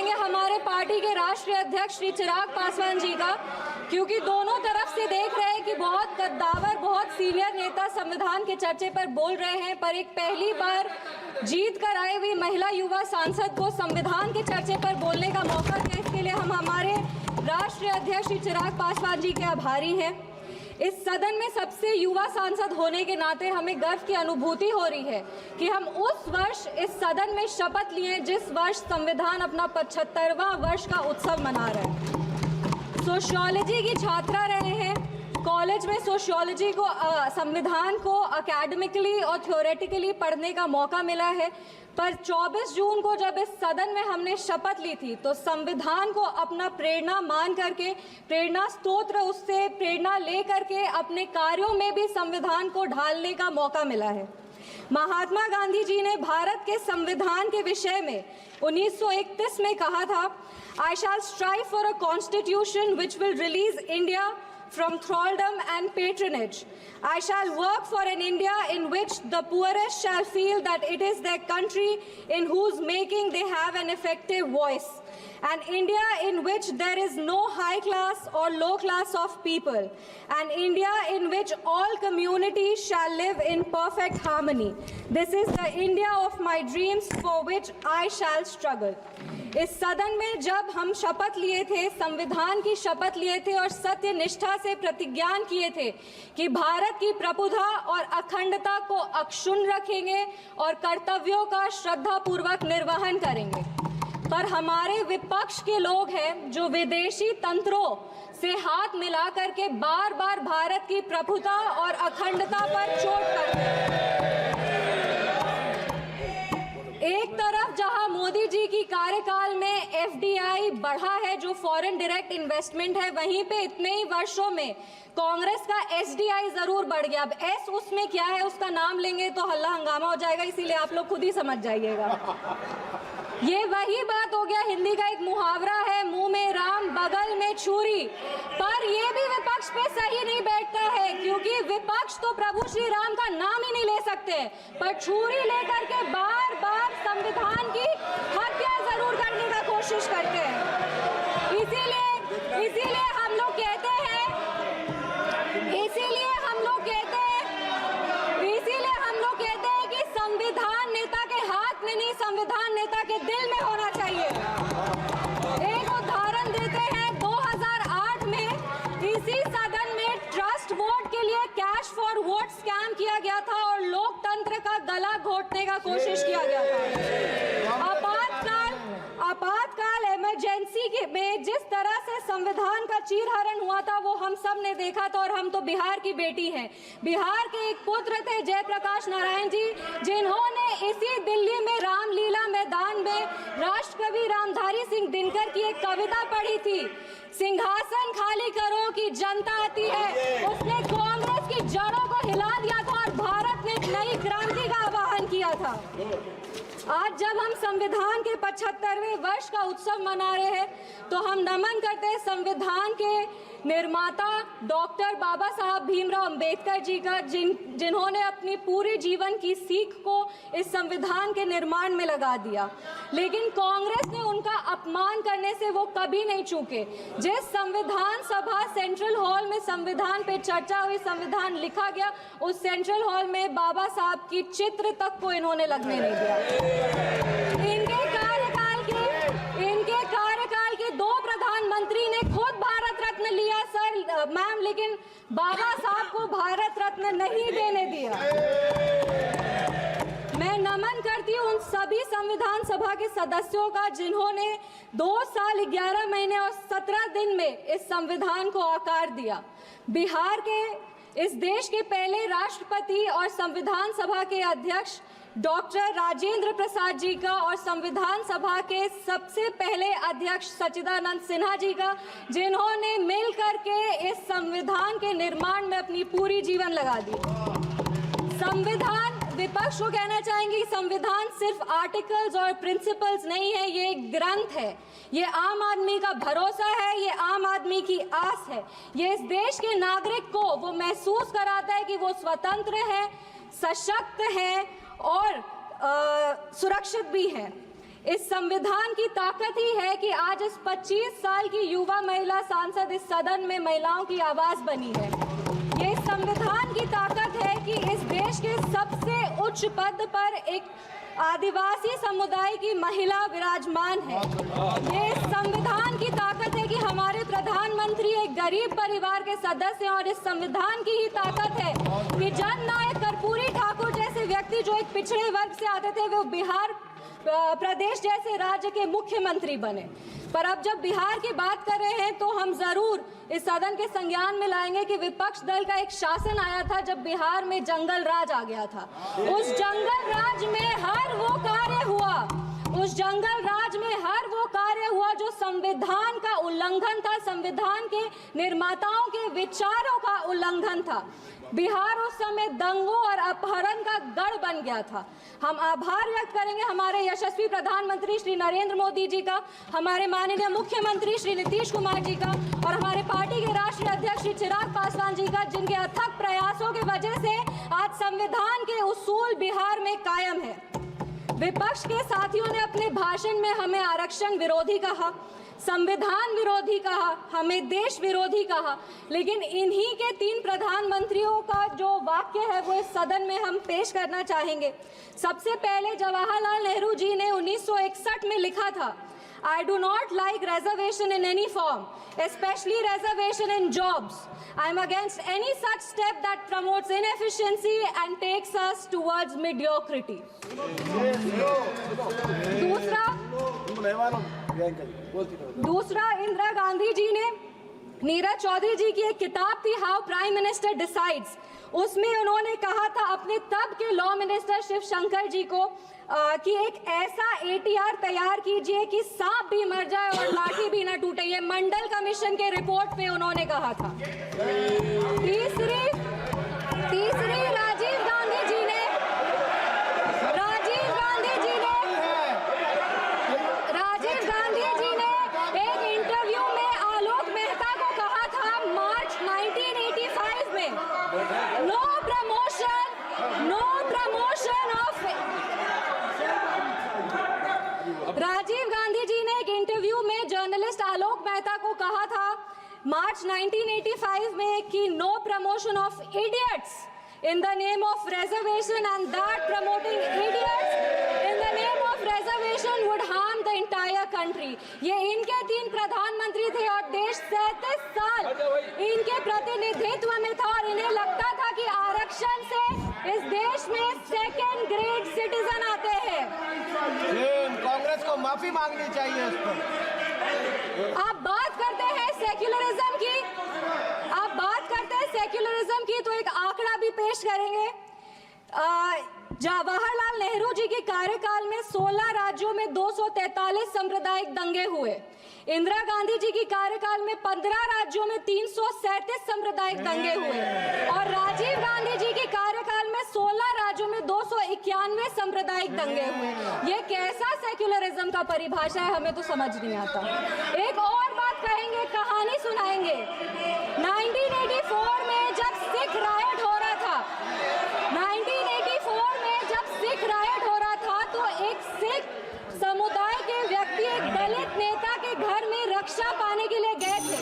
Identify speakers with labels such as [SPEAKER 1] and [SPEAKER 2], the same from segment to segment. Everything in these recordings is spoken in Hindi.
[SPEAKER 1] चाहिए हमारे पार्टी के राष्ट्रीय अध्यक्ष श्री चिराग पासवान जी का, क्योंकि दोनों तरफ से देख रहे हैं कि बहुत कद्दावर, बहुत सीनियर नेता संविधान के चर्चे पर बोल रहे हैं, पर एक पहली बार जीत कर आई हुई महिला युवा सांसद को संविधान के चर्चे पर बोलने का मौका दिया। इसके लिए हम हमारे राष्ट्रीय अध्यक्ष श्री चिराग पासवान जी के आभारी हैं। इस सदन में सबसे युवा सांसद होने के नाते हमें गर्व की अनुभूति हो रही है कि हम उस वर्ष इस सदन में शपथ लिए जिस वर्ष संविधान अपना 75वां वर्ष का उत्सव मना रहे हैं। सोशियोलॉजी की छात्रा रहे हैं, कॉलेज में सोशियोलॉजी को संविधान को एकेडमिकली और थ्योरेटिकली पढ़ने का मौका मिला है, पर 24 जून को जब इस सदन में हमने शपथ ली थी तो संविधान को अपना प्रेरणा मान करके, प्रेरणा स्तोत्र उससे प्रेरणा ले करके अपने कार्यों में भी संविधान को ढालने का मौका मिला है। महात्मा गांधी जी ने भारत के संविधान के विषय में 1931 में कहा था, I shall strive for a constitution which will release India from thraldom and patronage. I shall work for an India in which the poorest shall feel that it is their country in whose making they have an effective voice. An India in which there is no high class or low class of people. An India in which all communities shall live in perfect harmony. This is the India of my dreams for which I shall struggle. इस सदन में जब हम शपथ लिए थे, संविधान की शपथ लिए थे और सत्य निष्ठा से प्रतिज्ञान किए थे कि भारत की प्रभुता और अखंडता को अक्षुण्ण रखेंगे और कर्तव्यों का श्रद्धापूर्वक निर्वहन करेंगे, पर हमारे विपक्ष के लोग हैं जो विदेशी तंत्रों से हाथ मिला करके बार बार भारत की प्रभुता और अखंडता पर चोट करते हैं। एक तरफ जहां मोदी जी की कार्यकाल में एफडीआई बढ़ा है, जो फॉरेन डायरेक्ट इन्वेस्टमेंट है, वहीं पे इतने ही वर्षों में कांग्रेस का एसडीआई जरूर बढ़ गया। अब एस उसमें क्या है, उसका नाम लेंगे तो हल्ला हंगामा हो जाएगा, इसीलिए आप लोग खुद ही समझ जाइएगा। ये वही बात हो गया, हिंदी का एक मुहावरा है, मुंह में राम बगल में छुरी, पर ये भी विपक्ष पे सही नहीं बैठता है, क्योंकि विपक्ष तो प्रभु श्री राम का नाम ही नहीं ले सकते, पर छुरी लेकर के बार बार संविधान की हत्या जरूर करने का कोशिश करते हैं। इसीलिए हम लोग कहते हैं कि संविधान नेता के हाथ में नहीं, संविधान नेता के दिल में होना चाहिए। एक उदाहरण देते हैं, 2008 में इसी सदन में ट्रस्ट वोट के लिए कैश फॉर वोट स्कैम किया गया था और लोकतंत्र का गला घोटने का कोशिश किया गया था। आपातकाल इमरजेंसी में जिस तरह से संविधान का चीरहरण हुआ था वो हम सब ने देखा था, और हम तो बिहार की बेटी हैं। बिहार के एक पुत्र थे जयप्रकाश नारायण जी, जिन्होंने इसी दिल्ली में रामलीला मैदान में राष्ट्रकवि रामधारी सिंह दिनकर की एक कविता पढ़ी थी, सिंहासन खाली करो कि जनता आती है। उसने कांग्रेस की जड़ों को हिला दिया था और भारत में एक नई क्रांति का आह्वान किया था। आज जब हम संविधान के 75वें वर्ष का उत्सव मना रहे हैं तो हम नमन करते हैं संविधान के निर्माता डॉक्टर बाबा साहब भीमराव अंबेडकर जी का, जिन्होंने अपनी पूरे जीवन की सीख को इस संविधान के निर्माण में लगा दिया, लेकिन कांग्रेस ने उनका अपमान करने से वो कभी नहीं चूके। जिस संविधान सभा सेंट्रल हॉल में संविधान पे चर्चा हुई, संविधान लिखा गया, उस सेंट्रल हॉल में बाबा साहब की चित्र तक को इन्होंने लगने नहीं दिया। इनके कार्यकाल के 2 प्रधानमंत्री ने खुद भारत रत्न लिया सर मैम, लेकिन बाबा साहब को भारत रत्न नहीं देने दिया। मैं नमन करती हूँ उन सभी संविधान सभा के सदस्यों का जिन्होंने 2 साल 11 महीने और 17 दिन में इस संविधान को आकार दिया। बिहार के इस देश के पहले राष्ट्रपति और संविधान सभा के अध्यक्ष डॉक्टर राजेंद्र प्रसाद जी का और संविधान सभा के सबसे पहले अध्यक्ष सच्चिदानंद सिन्हा जी का, जिन्होंने मिलकर के इस संविधान के निर्माण में अपनी पूरी जीवन लगा दी। संविधान, विपक्ष को कहना चाहेंगे, संविधान सिर्फ आर्टिकल्स और प्रिंसिपल्स नहीं है, ये एक ग्रंथ है, ये आम आदमी का भरोसा है, ये आम आदमी की आस है, ये इस देश के नागरिक को वो महसूस कराता है कि वो स्वतंत्र है, सशक्त है और सुरक्षित भी है। इस संविधान की ताकत ही है कि आज इस 25 साल की युवा महिला सांसद इस सदन में महिलाओं की आवाज बनी है। ये संविधान की ताकत है कि इस देश के सबसे उच्च पद पर एक आदिवासी समुदाय की महिला विराजमान है। ये संविधान की ताकत है कि हमारे प्रधानमंत्री एक गरीब परिवार के सदस्य हैं और इस संविधान की ही ताकत है कि जननायक कर्पूरी ठाकुर जैसे व्यक्ति जो एक पिछड़े वर्ग से आते थे वो बिहार प्रदेश जैसे राज्य के मुख्यमंत्री बने। पर अब जब बिहार की बात कर रहे हैं तो हम जरूर इस सदन के संज्ञान में लाएंगे कि विपक्ष दल का एक शासन आया था जब बिहार में जंगल राज आ गया था। उस जंगल राज में हर वो कार्य हुआ, उस जंगल राज में हर वो कार्य हुआ जो संविधान का उल्लंघन था, संविधान के निर्माताओं के विचारों का उल्लंघन था। बिहार उस समय दंगों और अपहरण का गढ़ बन गया था। हम आभार व्यक्त करेंगे हमारे यशस्वी प्रधानमंत्री श्री नरेंद्र मोदी जी का, हमारे माननीय मुख्यमंत्री श्री नीतीश कुमार जी का और हमारे पार्टी के राष्ट्रीय अध्यक्ष श्री चिराग पासवान जी का, जिनके अथक प्रयासों की वजह से आज संविधान के उसूल बिहार में कायम है। विपक्ष के साथियों ने अपने भाषण में हमें आरक्षण विरोधी कहा, संविधान विरोधी कहा, हमें देश विरोधी कहा, लेकिन इन्हीं के 3 प्रधानमंत्रियों का जो वाक्य है वो इस सदन में हम पेश करना चाहेंगे। सबसे पहले जवाहरलाल नेहरू जी ने 1961 में लिखा था, I do not like reservation in any form, especially reservation in jobs. I am against any such step that promotes inefficiency and takes us towards mediocrity. दूसरा इंदिरा गांधी जी ने, नीरज चौधरी जी की एक किताब थी हाउ प्राइम मिनिस्टर डिसाइड्स, उसमें उन्होंने कहा था अपने तब के लॉ मिनिस्टर शिव शंकर जी को कि एक ऐसा ATR तैयार कीजिए कि सांप भी मर जाए और लाठी भी ना टूटे। ये मंडल कमीशन के रिपोर्ट पे उन्होंने कहा था। तीसरी राजीव गांधी जी ने एक इंटरव्यू में आलोक मेहता को कहा था मार्च 1985 में, no promotion of. Rajiv Gandhi ji ने एक इंटरव्यू में जर्नलिस्ट आलोक मेहता को कहा था मार्च 1985 में कि no promotion of idiots in the name of reservation, and that promoting idiots in the name of reservation would harm the entire country. ये इनके 3 प्रधानमंत्री थे और देश 37 साल इनके प्रतिनिधित्व में था और इन्हें लगता था कि आरक्षण से इस देश में सेकेंड ग्रेड सिटीजन आते हैं।
[SPEAKER 2] कांग्रेस को माफी मांगनी चाहिए इस पर।
[SPEAKER 1] आप बात करते हैं सेक्युलरिज्म की, की तो एक आंकड़ा भी पेश करेंगे। जवाहरलाल नेहरू जी के कार्यकाल में 16 राज्यों में 243 सांप्रदायिक दंगे हुए। इंदिरा गांधी जी की कार्यकाल में 15 राज्यों में 337 सांप्रदायिक दंगे हुए और राजीव गांधी जी के कार्यकाल में 16 राज्यों में 291 सांप्रदायिक दंगे हुए। ये कैसा सेक्युलरिज्म का परिभाषा है, हमें तो समझ नहीं आता। एक और बात कहेंगे, कहानी सुनाएंगे। 1984 में जब सिख रायट हो रहा था, 1984 में जब सिख रायट हो रहा था तो एक सिख समुदाय के व्यक्ति एक दलित नेता के घर में रक्षा पाने के लिए गए थे,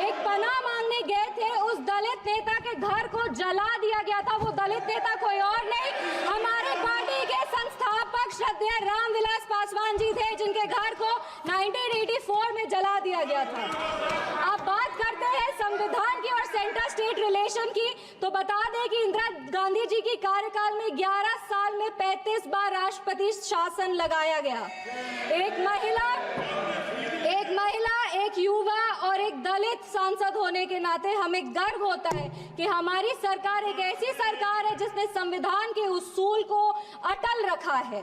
[SPEAKER 1] एक पनाह मांगने गए थे। उस दलित नेता के घर को जला दिया गया था। वो दलित नेता कोई और नहीं, हमारे पार्टी के संस्थापक श्रद्धेय रामविलास पासवान जी थे, जिनके घर को 1984 में जला दिया गया था। अब बात करते हैं संविधान की और सेंटर स्टेट रिलेशन की, तो बता दें कि इंदिरा गांधी जी की कार्यकाल में 11 साल में 35 बार राष्ट्रपति शासन लगाया गया। एक महिला, एक युवा और एक दलित सांसद होने के नाते हमें गर्व होता है कि हमारी सरकार एक ऐसी सरकार है जिसने संविधान के उसूल को अटल रखा है।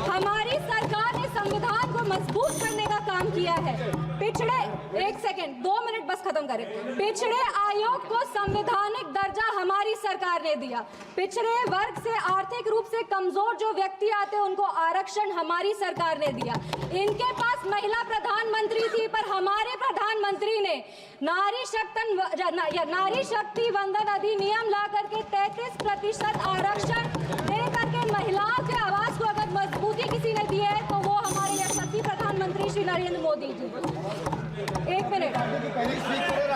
[SPEAKER 1] हमारी सरकार ने संविधान को मजबूत करने का काम किया है। पिछड़े 1 सेकेंड 2 मिनट बस खत्म करें। पिछड़े आयोग को संवैधानिक दर्जा हमारी सरकार ने दिया। पिछड़े वर्ग से आर्थिक रूप से कमजोर जो व्यक्ति आते हैं उनको आरक्षण हमारी सरकार ने दिया। इनके पास महिला प्रधानमंत्री थी, पर हमारे प्रधानमंत्री ने नारी शक्ति वंदन अधिनियम ला करके 33% आरक्षण दे करके महिलाओं के आवाज को अगर मजबूती किसी ने दी है तो वो हमारे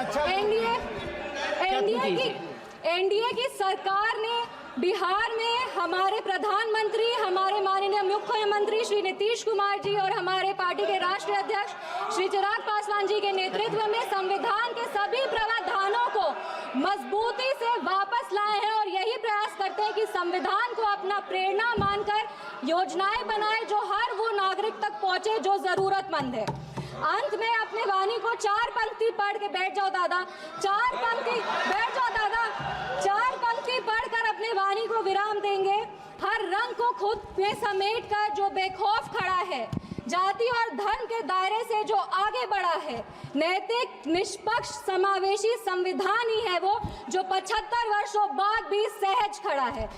[SPEAKER 2] अच्छा
[SPEAKER 1] एनडीए की सरकार ने बिहार में हमारे प्रधानमंत्री, हमारे माननीय मुख्यमंत्री श्री नीतीश कुमार जी और हमारे पार्टी के राष्ट्रीय अध्यक्ष श्री चिराग पासवान जी के नेतृत्व में संविधान के सभी प्रावधानों को मजबूती से वापस लाए हैं और यही प्रयास करते हैं कि संविधान को अपना प्रेरणा मानकर योजनाएं बनाए जो हर वो नागरिक तक पहुंचे जो जरूरतमंद है। अंत में अपने वाणी को 4 पंक्ति पढ़ के बैठ जाओ दादा, 4 पंक्ति बैठ जाओ दादा, 4 पंक्ति पढ़कर अपने वाणी को विराम देंगे। हर रंग को खुद में समेटकर जो बेखौफ खड़ा है, जाति और धर्म के दायरे से जो आगे बढ़ा है, नैतिक, निष्पक्ष, समावेशी संविधान ही है वो जो 75 वर्षों बाद भी सहज खड़ा है।